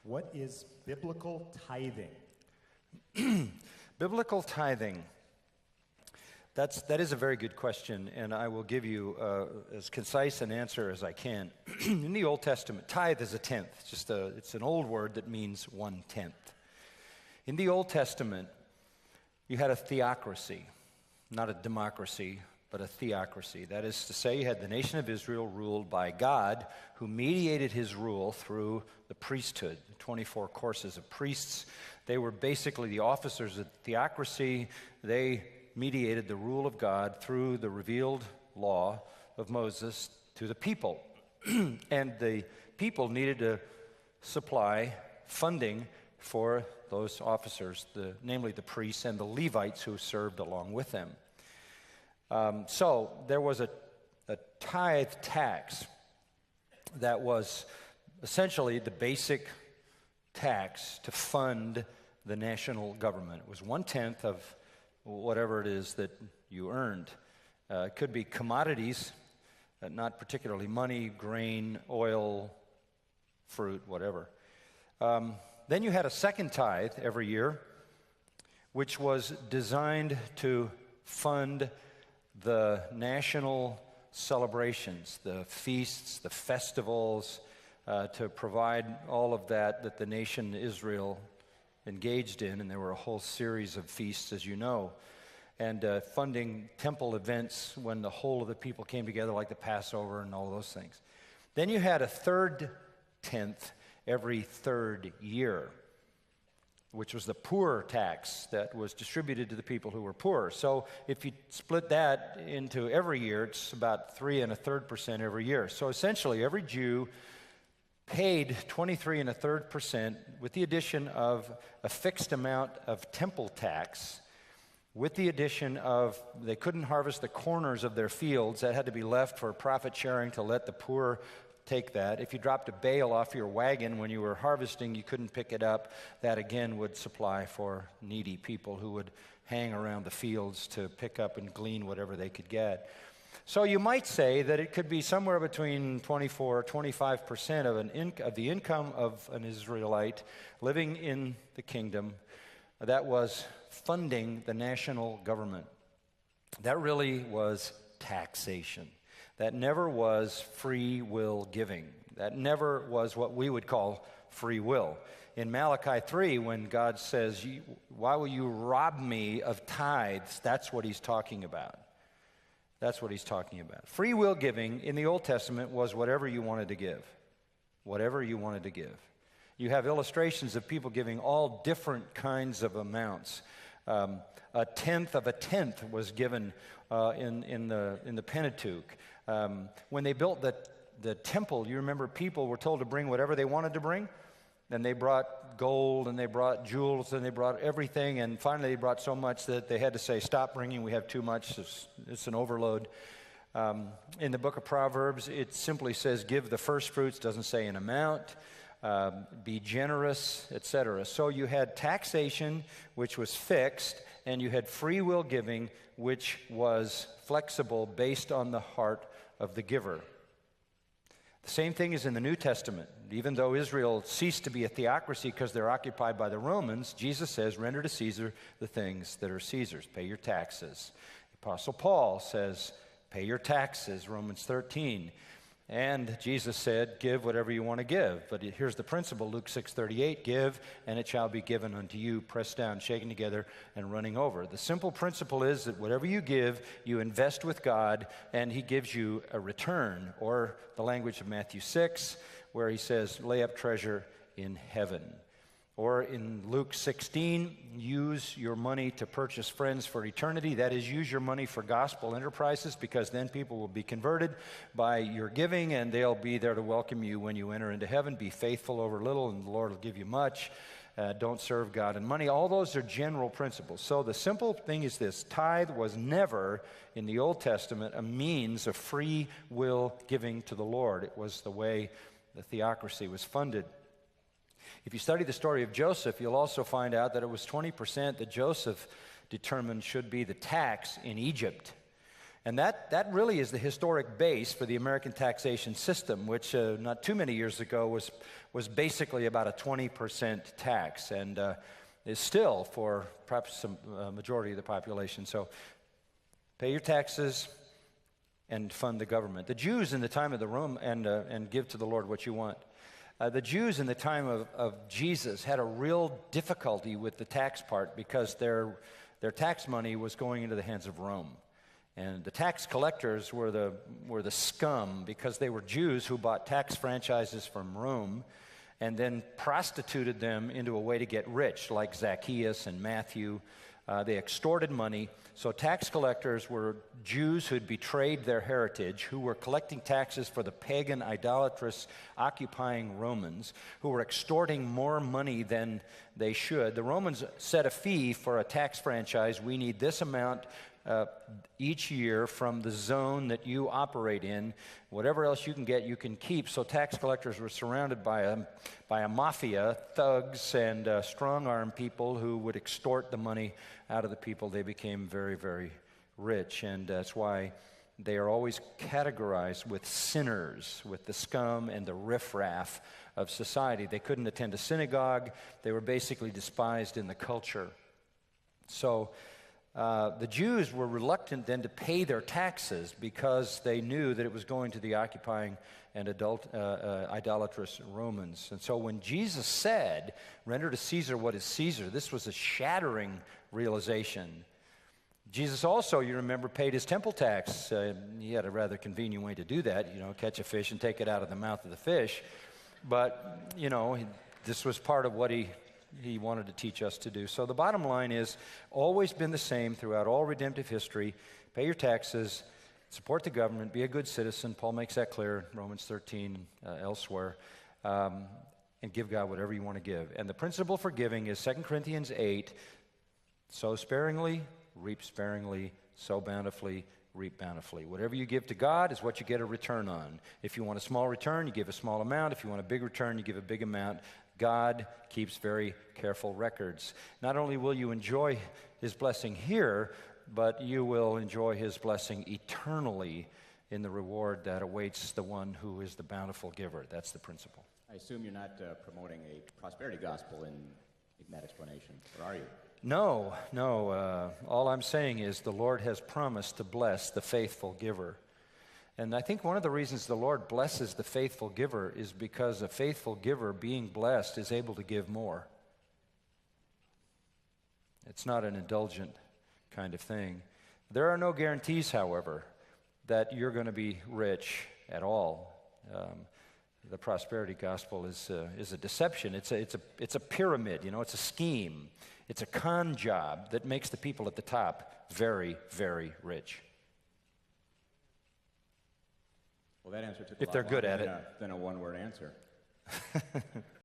What is biblical tithing? Biblical tithing. That is a very good question, and I will give you as concise an answer as I can. In the Old Testament, tithe is a tenth. It's an old word that means 1/10. In the Old Testament, you had a theocracy, not a democracy, but a theocracy. That is to say, you had the nation of Israel ruled by God, who mediated his rule through the priesthood, 24 courses of priests. They were basically the officers of the theocracy. They mediated the rule of God through the revealed law of Moses to the people. And the people needed to supply funding for those officers, namely the priests and the Levites who served along with them. So there was a tithe tax that was essentially the basic tax to fund the national government. It was 1/10 of whatever it is that you earned. It could be commodities, not particularly money, grain, oil, fruit, whatever. Then you had a second tithe every year, which was designed to fund the national celebrations, the feasts, the festivals, to provide all of that the nation Israel engaged in, and there were a whole series of feasts, as you know, and funding temple events when the whole of the people came together, like the Passover and all those things. Then you had a third tenth every third year, which was the poor tax that was distributed to the people who were poor. So if you split that into every year, it's about 3 1/3% every year. So essentially, every Jew paid 23 1/3% with the addition of a fixed amount of temple tax, with the addition of they couldn't harvest the corners of their fields. That had to be left for profit sharing to let the poor take that. If you dropped a bale off your wagon when you were harvesting, you couldn't pick it up. That again would supply for needy people who would hang around the fields to pick up and glean whatever they could get. So you might say that it could be somewhere between 24 or 25% of the income of an Israelite living in the kingdom that was funding the national government. That really was taxation. That never was free will giving. That never was what we would call free will. In Malachi 3, when God says, "Why will you rob me of tithes?" that's what he's talking about. That's what he's talking about. Free will giving in the Old Testament was whatever you wanted to give. Whatever you wanted to give. You have illustrations of people giving all different kinds of amounts. A tenth of a tenth was given in the Pentateuch. When they built the temple, you remember people were told to bring whatever they wanted to bring. And they brought gold, and they brought jewels, and they brought everything, and finally they brought so much that they had to say, "Stop bringing, we have too much, it's an overload." In the book of Proverbs, it simply says, "Give the first fruits," doesn't say an amount, be generous, etc. So you had taxation, which was fixed, and you had free will giving, which was flexible based on the heart of the giver. The same thing is in the New Testament. Even though Israel ceased to be a theocracy because they're occupied by the Romans, Jesus says, "Render to Caesar the things that are Caesar's. Pay your taxes." The Apostle Paul says, "Pay your taxes," Romans 13. And Jesus said, "Give whatever you want to give." But here's the principle, Luke 6:38, "Give, and it shall be given unto you, pressed down, shaken together, and running over." The simple principle is that whatever you give, you invest with God, and he gives you a return, or the language of Matthew 6, where he says, "Lay up treasure in heaven." Or in Luke 16, use your money to purchase friends for eternity. That is, use your money for gospel enterprises, because then people will be converted by your giving, and they'll be there to welcome you when you enter into heaven. Be faithful over little, and the Lord will give you much. Don't serve God and money. All those are general principles. So the simple thing is this: tithe was never, in the Old Testament, a means of free will giving to the Lord. It was the way the theocracy was funded. If you study the story of Joseph, you'll also find out that it was 20% that Joseph determined should be the tax in Egypt. And that really is the historic base for the American taxation system, which not too many years ago was basically about a 20% tax, and is still for perhaps some majority of the population. So pay your taxes and fund the government. The Jews in the time of the Rome, and give to the Lord what you want. The Jews in the time of Jesus had a real difficulty with the tax part because their tax money was going into the hands of Rome. And the tax collectors were the scum because they were Jews who bought tax franchises from Rome and then prostituted them into a way to get rich, like Zacchaeus and Matthew. They extorted money. So tax collectors were Jews who'd betrayed their heritage, who were collecting taxes for the pagan, idolatrous, occupying Romans, who were extorting more money than they should. The Romans set a fee for a tax franchise. We need this amount each year from the zone that you operate in. Whatever else you can get, you can keep. So tax collectors were surrounded by a mafia, thugs, and strong-armed people who would extort the money out of the people. They became very, very rich, and that's why they are always categorized with sinners, with the scum and the riffraff of society. They couldn't attend a synagogue. They were basically despised in the culture. So the Jews were reluctant then to pay their taxes because they knew that it was going to the occupying and idolatrous Romans. And so when Jesus said, "Render to Caesar what is Caesar," this was a shattering realization. Jesus also, you remember, paid his temple tax. He had a rather convenient way to do that, catch a fish and take it out of the mouth of the fish. But, this was part of what he wanted to teach us to do. So the bottom line is always been the same throughout all redemptive history. Pay your taxes, support the government, be a good citizen. Paul makes that clear in Romans 13, elsewhere, and give God whatever you want to give. And the principle for giving is 2 Corinthians 8, sow sparingly, reap sparingly, sow bountifully, reap bountifully. Whatever you give to God is what you get a return on. If you want a small return, you give a small amount. If you want a big return, you give a big amount. God keeps very careful records. Not only will you enjoy his blessing here, but you will enjoy his blessing eternally in the reward that awaits the one who is the bountiful giver. That's the principle. I assume you're not promoting a prosperity gospel in that explanation, or are you? No. All I'm saying is the Lord has promised to bless the faithful giver. And I think one of the reasons the Lord blesses the faithful giver is because a faithful giver, being blessed, is able to give more. It's not an indulgent kind of thing. There are no guarantees, however, that you're going to be rich at all. The prosperity gospel is a deception. It's a pyramid. It's a scheme. It's a con job that makes the people at the top very, very rich. Well, that answer took if they're good at it than a one-word answer.